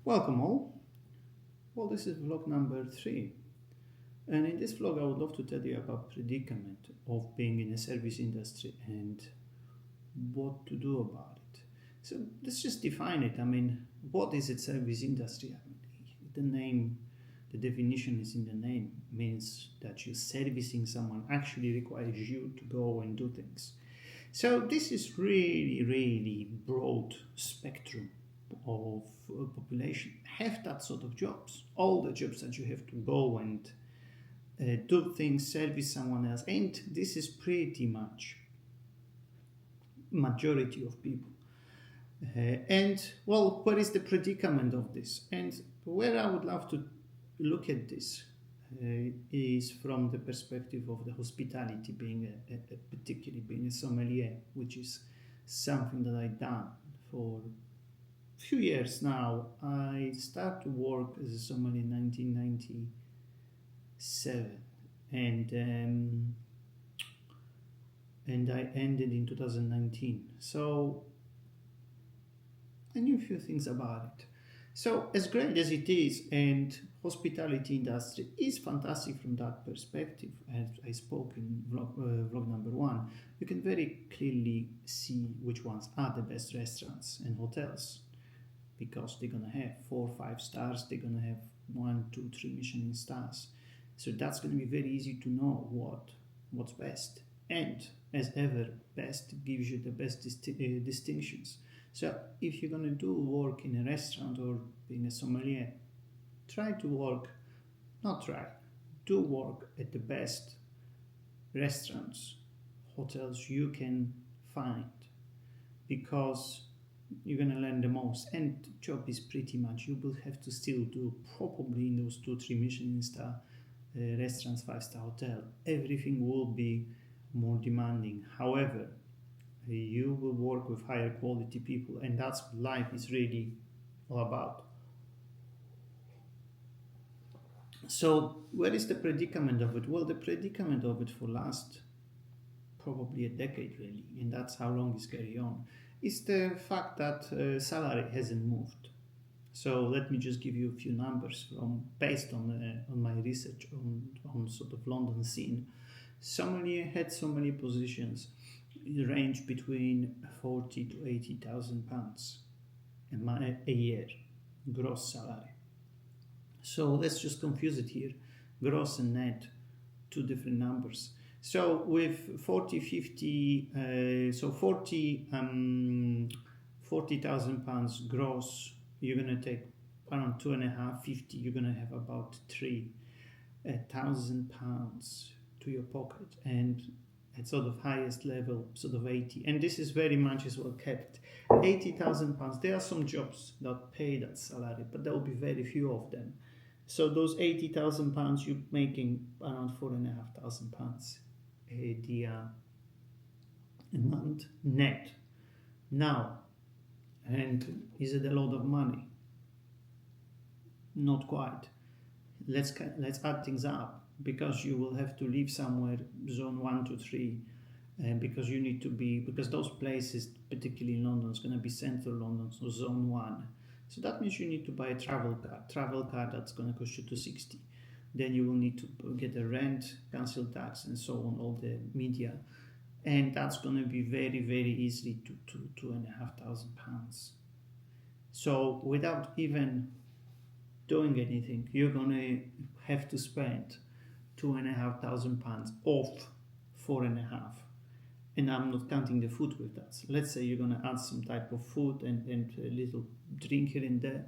Welcome all. Well, this is vlog number 3. And in this vlog, I would love to tell you about predicament of being in a service industry and what to do about it. So let's just define it. What is a service industry? The name, the definition is in the name, means that you're servicing someone actually requires you to go and do things. So this is really broad spectrum of population have that sort of jobs. All the jobs that you have to go and do things, service someone else, and this is pretty much majority of people. What is the predicament of this? And where I would love to look at this is from the perspective of the hospitality, being particularly being a sommelier, which is something that I've done for few years now. I started to work as a sommelier in 1997, and I ended in 2019. So I knew a few things about it. So as great as it is, and hospitality industry is fantastic from that perspective, as I spoke in vlog number 1, you can very clearly see which ones are the best restaurants and hotels, because they're gonna have 4 or 5 stars, they're gonna have 1, 2, 3 Michelin stars. So that's gonna be very easy to know what's best. And as ever, best gives you the best distinctions. So if you're gonna do work in a restaurant or being a sommelier, do work at the best restaurants, hotels you can find, because you're going to learn the most, and the job is pretty much, you will have to still do probably in those 2, 3 Michelin star restaurants, 5-star hotel, everything will be more demanding. However, you will work with higher quality people, and that's what life is really all about. So where is the predicament of it? Well, the predicament of it for last probably a decade really, and that's how long it's carry on, is the fact that salary hasn't moved. So let me just give you a few numbers based on my research on sort of London scene. Sommelier had so many positions, range between 40 to 80,000 pounds a year, gross salary. So let's just confuse it here, gross and net, 2 different numbers. So with 40,000 pounds gross, you're going to take around 2.5, 50, you're going to have about 3,000 pounds to your pocket, and at sort of highest level, sort of 80. And this is very much as well kept. 80,000 pounds, there are some jobs that pay that salary, but there will be very few of them. So those 80,000 pounds, you're making around 4,500 pounds a month net. Now, and is it a lot of money? Not quite. Let's add things up, because you will have to live somewhere zone 1 to 3, because you need to be, because those places, particularly in London, is going to be central London, so zone 1. So that means you need to buy a travel card that's going to cost you 260. Then you will need to get a rent, council tax, and so on, all the media. And that's going to be very easily to 2,500 pounds. So without even doing anything, you're going to have to spend 2,500 pounds off 4.5. And I'm not counting the food with that. So let's say you're going to add some type of food and a little drink here and there.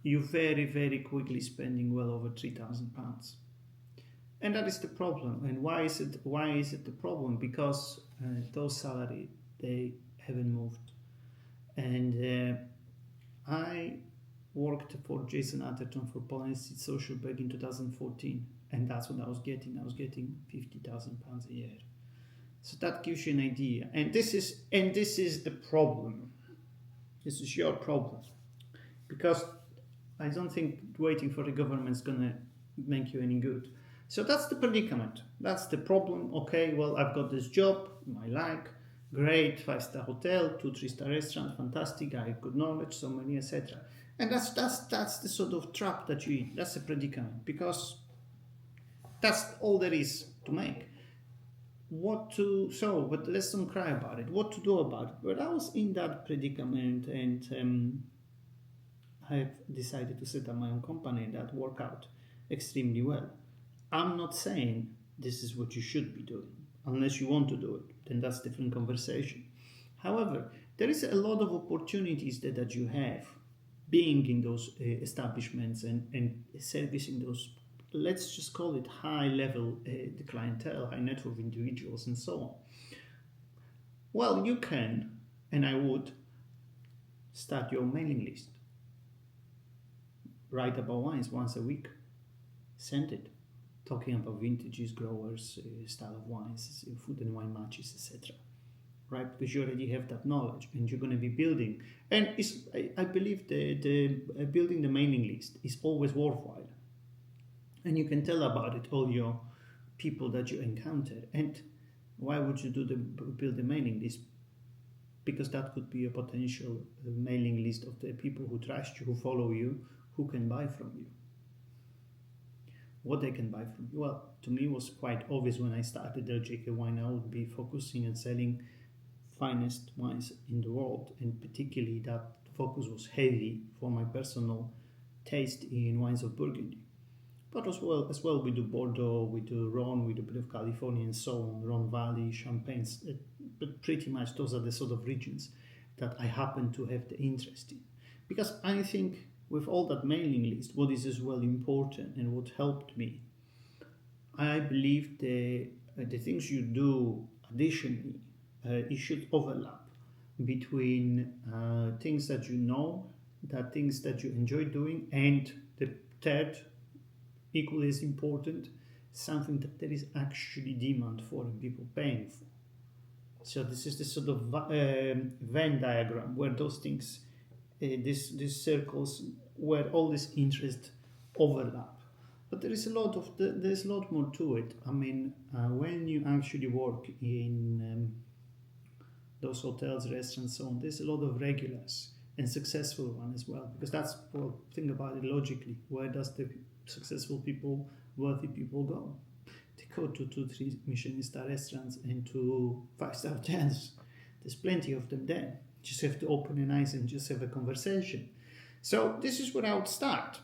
You're very quickly spending well over 3,000 pounds. And that is the problem. And why is it the problem? Because those salaries, they haven't moved. And I worked for Jason Atherton for Poland Social back in 2014, and that's what I was getting. I was getting 50,000 pounds a year. So that gives you an idea. And this is the problem. This is your problem, because I don't think waiting for the government is going to make you any good. So that's the predicament. That's the problem. Okay, well, I've got this job I like. great 5-star hotel, 2-3-star restaurant, fantastic guy, good knowledge, so many, etc. And that's the sort of trap that you in. That's a predicament, because that's all there is to make. But let's don't cry about it. What to do about it? But I was in that predicament, and I've decided to set up my own company that worked out extremely well. I'm not saying this is what you should be doing. Unless you want to do it, then that's a different conversation. However, there is a lot of opportunities that you have being in those establishments and servicing those, let's just call it high level the clientele, high net worth individuals, and so on. Well, you can, and I would, start your mailing list. Write about wines once a week. Send it. Talking about vintages, growers, style of wines, food and wine matches, etc. Right? Because you already have that knowledge and you're going to be building. And I believe the building the mailing list is always worthwhile. And you can tell about it all your people that you encounter. And why would you build the mailing list? Because that could be a potential mailing list of the people who trust you, who follow you, who can buy from you. What they can buy from you? Well, to me it was quite obvious when I started LJK Wine. I would be focusing and selling finest wines in the world, and particularly that focus was heavy for my personal taste in wines of Burgundy. But as well, we do Bordeaux, we do Rhone, we do a bit of California and so on, Rhone Valley, Champagne, but pretty much those are the sort of regions that I happen to have the interest in. Because I think with all that mailing list, what is as well important and what helped me, I believe the things you do additionally, it should overlap between things that you know, things that you enjoy doing, and the third, equally as important, something that there is actually demand for and people paying for. So this is the sort of Venn diagram where those things, these circles, where all this interest overlap. But there's a lot more to it. I mean, when you actually work in those hotels, restaurants, so on, there's a lot of regulars and successful one as well. Because that's, well, think about it logically. Where does the successful people, wealthy people go? They go to 2-3 Michelin star restaurants and to 5-star hotels. There's plenty of them there. Just have to open an eyes and just have a conversation. So this is where I would start,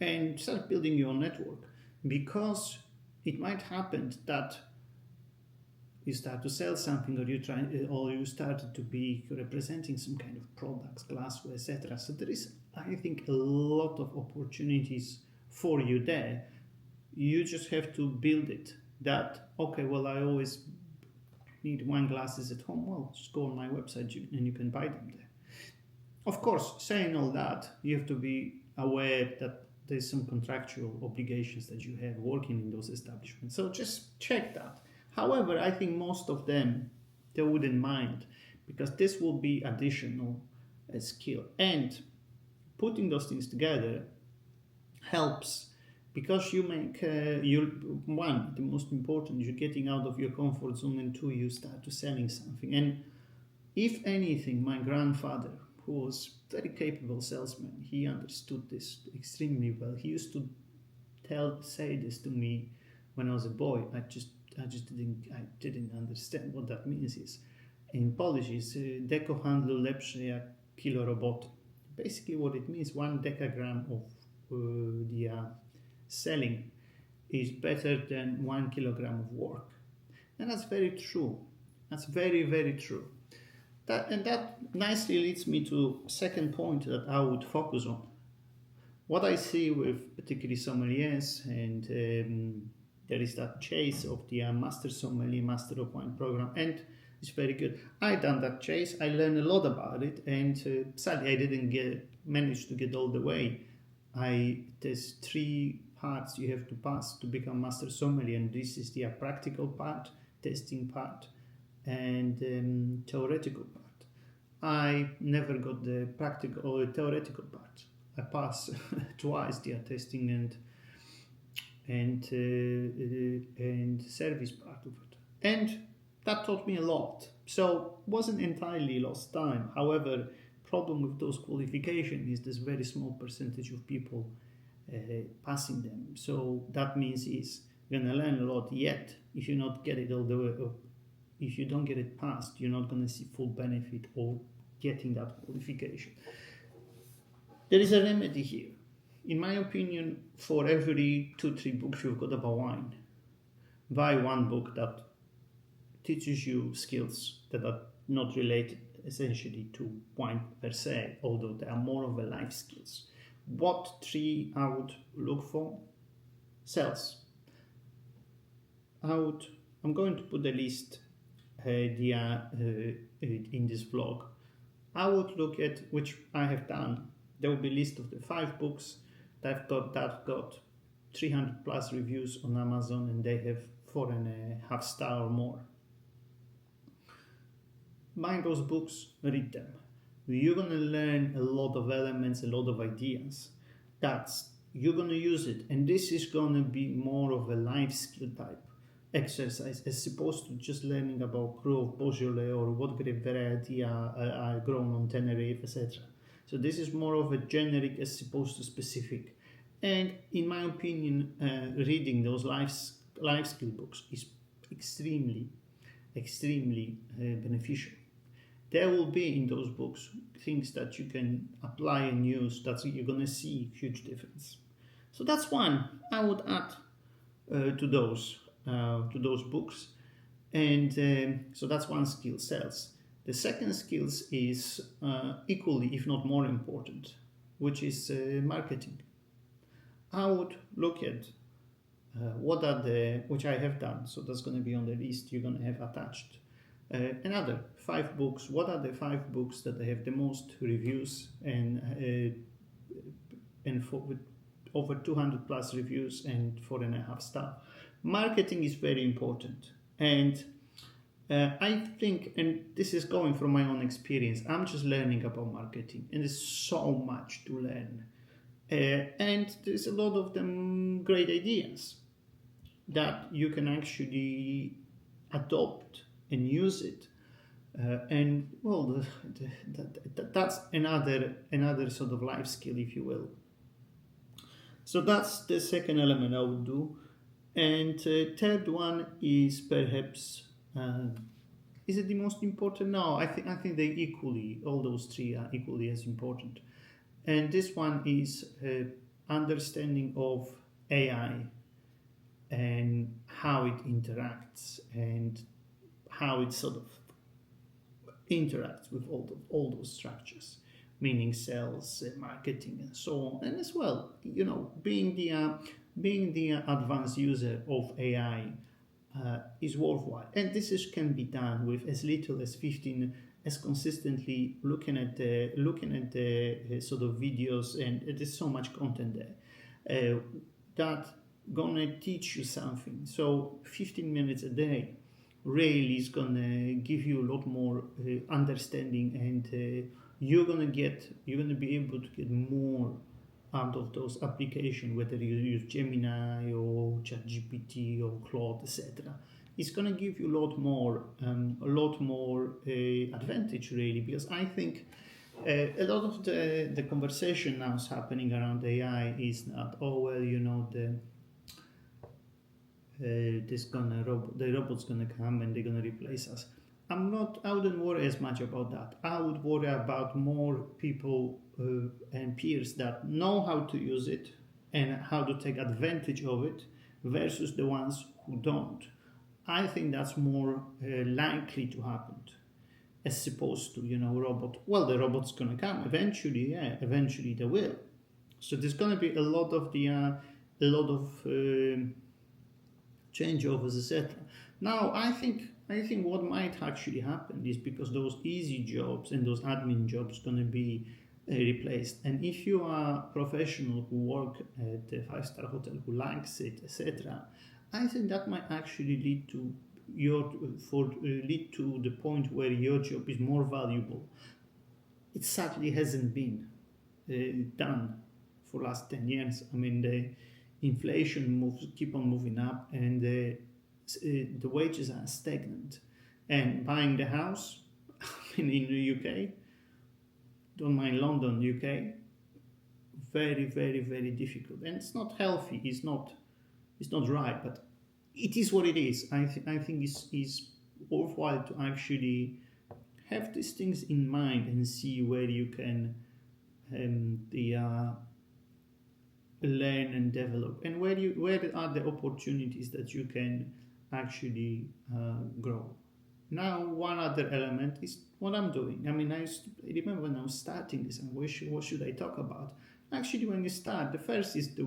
and start building your network, because it might happen that you start to sell something, or you started to be representing some kind of products, glassware, etc. So there is, I think, a lot of opportunities for you there. You just have to build it. That, okay, well, I always need wine glasses at home. Well, just go on my website and you can buy them there. Of course, saying all that, you have to be aware that there's some contractual obligations that you have working in those establishments. So just check that. However, I think most of them, they wouldn't mind, because this will be additional skill. And putting those things together helps, because you make, one, the most important, you're getting out of your comfort zone, and two, you start to selling something. And if anything, my grandfather, who was a very capable salesman, he understood this extremely well. He used to say this to me when I was a boy. I just didn't understand what that means. Is in Polish is deko handlu lepsze jak kilo roboty. Basically, what it means, 1 decagram of the selling is better than 1 kilogram of work, and that's very true. That's very, very true. That nicely leads me to second point that I would focus on. What I see with particularly sommeliers, and there is that chase of the Master Sommelier, Master of Wine program, and it's very good. I done that chase. I learned a lot about it, and sadly I didn't manage to get all the way. There's 3 parts you have to pass to become Master Sommelier, and this is the practical part, testing part, and theoretical part. I never got the practical or theoretical part. I passed twice the testing and service part of it. And That taught me a lot. So wasn't entirely lost time. However, problem with those qualifications is this very small percentage of people passing them. So that means is you're gonna learn a lot. Yet, if you not get it all the way up, if you don't get it passed, you're not gonna see full benefit of getting that qualification. There is a remedy here. In my opinion, for every 2-3 books you've got about wine, buy one book that teaches you skills that are not related essentially to wine per se, although they are more of a life skills. What 3 I would look for? Sales. I'm going to put the list in this vlog. I would look at, which I have done, there will be a list of the 5 books that got 300 plus reviews on Amazon and they have 4.5 star or more. Buy those books, read them. You're going to learn a lot of elements, a lot of ideas. You're going to use it. And this is going to be more of a life skill type exercise as opposed to just learning about Cru of Beaujolais or what grape variety are grown on Tenerife, etc. So this is more of a generic as opposed to specific. And in my opinion, reading those life skill books is extremely beneficial. There will be in those books things that you can apply and use that you're going to see huge difference. So that's one I would add to those books. And so that's one skill, sales. The second skills is equally, if not more important, which is marketing. I would look at which I have done. So that's going to be on the list you're going to have attached. Another 5 books. What are the 5 books that have the most reviews and with over 200 plus reviews and 4.5 star? Marketing is very important, and I think, and this is going from my own experience, I'm just learning about marketing, and there's so much to learn, and there's a lot of them great ideas that you can actually adopt and use it. And well, that's another sort of life skill, if you will. So that's the second element I would do. And third one is perhaps, is it the most important? No, I think they equally, all those 3 are equally as important. And this one is understanding of AI and how it interacts and how it sort of interacts with all those structures, meaning sales, marketing, and so on. And as well, being the advanced user of AI is worthwhile. And this can be done with as little as 15, as consistently looking at the sort of videos, and there's so much content there that gonna teach you something. So 15 minutes a day really is gonna give you a lot more understanding, and you're gonna be able to get more out of those applications, whether you use Gemini or ChatGPT or Claude, etc. It's gonna give you a lot more advantage, really, because I think a lot of the conversation now is happening around AI is not, the robot's gonna come and they're gonna replace us. I wouldn't worry as much about that. I would worry about more people and peers that know how to use it and how to take advantage of it versus the ones who don't. I think that's more likely to happen as opposed to, robot. Well, the robot's gonna come eventually. Yeah, eventually they will. So there's gonna be a lot of changeovers, etc. Now, I think what might actually happen is because those easy jobs and those admin jobs going to be replaced. And if you are a professional who work at a 5-star hotel who likes it, etc., I think that might actually lead to the point where your job is more valuable. It sadly hasn't been done for last 10 years. I mean, the inflation keep on moving up, and the wages are stagnant. And buying the house in the UK, don't mind London, UK, very, very, very difficult. And it's not healthy, it's not right, but it is what it is. I think it's worthwhile to actually have these things in mind and see where you can learn and develop, and where are the opportunities that you can actually grow. Now, one other element is what I'm doing. I mean, I remember when I was starting this, and what should I talk about? Actually, when you start, the first is the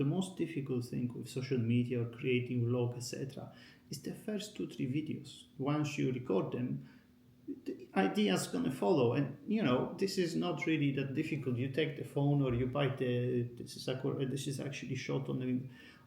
most difficult thing with social media or creating vlog, etc. is the first 2-3 videos. Once you record them, the idea's gonna follow, and this is not really that difficult. You take the phone or you buy this is actually shot on the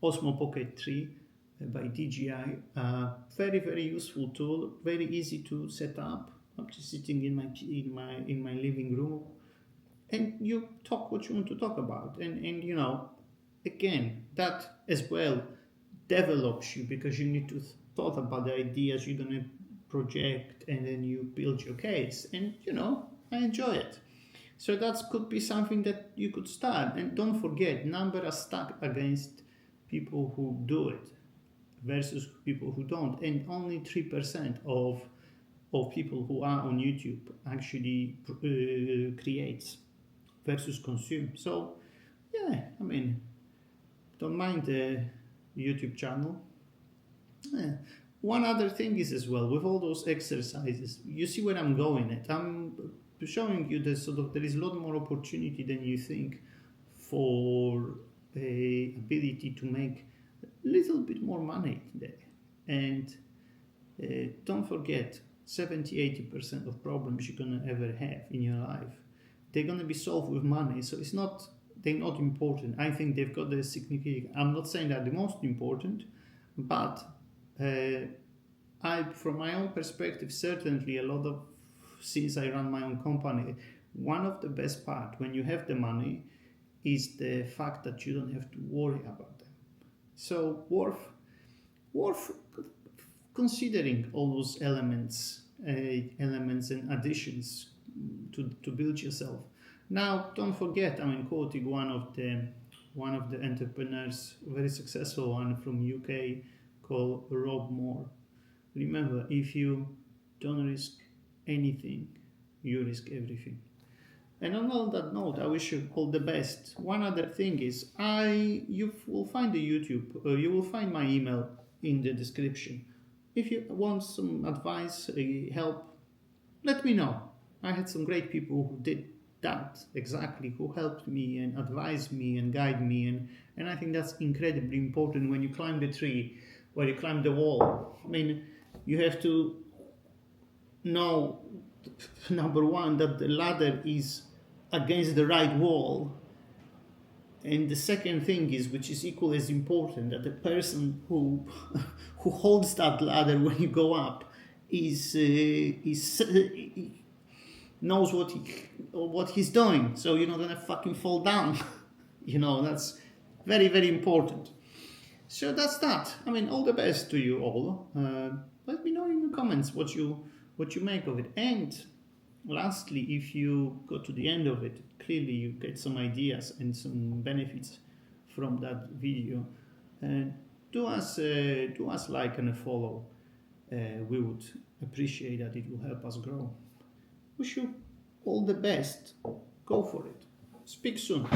Osmo Pocket 3 by DJI. Very, very useful tool, very easy to set up. I'm just sitting in my living room, and you talk what you want to talk about, and again, that as well develops you, because you need to thought about the ideas you're gonna project, and then you build your case, and I enjoy it. So that could be something that you could start. And don't forget, numbers are stacked against people who do it versus people who don't, and only 3% of people who are on YouTube actually creates versus consume. So yeah, I mean, don't mind the YouTube channel. Yeah. One other thing is as well, with all those exercises, you see where I'm going at. I'm showing you that there is a lot more opportunity than you think for a ability to make a little bit more money there. And don't forget, 70-80% of problems you're gonna ever have in your life, they're gonna be solved with money. So they're not important. I think they've got the significant. I'm not saying they're the most important, but from my own perspective, certainly since I run my own company, one of the best part when you have the money is the fact that you don't have to worry about them. So worth considering all those elements and additions to build yourself. Now, don't forget, quoting one of the entrepreneurs, very successful one from UK, called Rob Moore. Remember, if you don't risk anything, you risk everything. And on all that note, I wish you all the best. One other thing is, you will find the YouTube, you will find my email in the description. If you want some advice, help, let me know. I had some great people who did that exactly, who helped me and advised me and guide me, and I think that's incredibly important when you climb the tree, when you climb the wall. I mean, you have to know, number one, that the ladder is against the right wall, and the second thing is, which is equally as important, that the person who holds that ladder when you go up knows what he's doing, so you're not gonna fucking fall down. That's very, very important. So that's that. All the best to you all. Let me know in the comments what you make of it. And lastly, if you go to the end of it, clearly you get some ideas and some benefits from that video, do us like and a follow. We would appreciate that. It will help us grow. Wish you all the best. Go for it. Speak soon.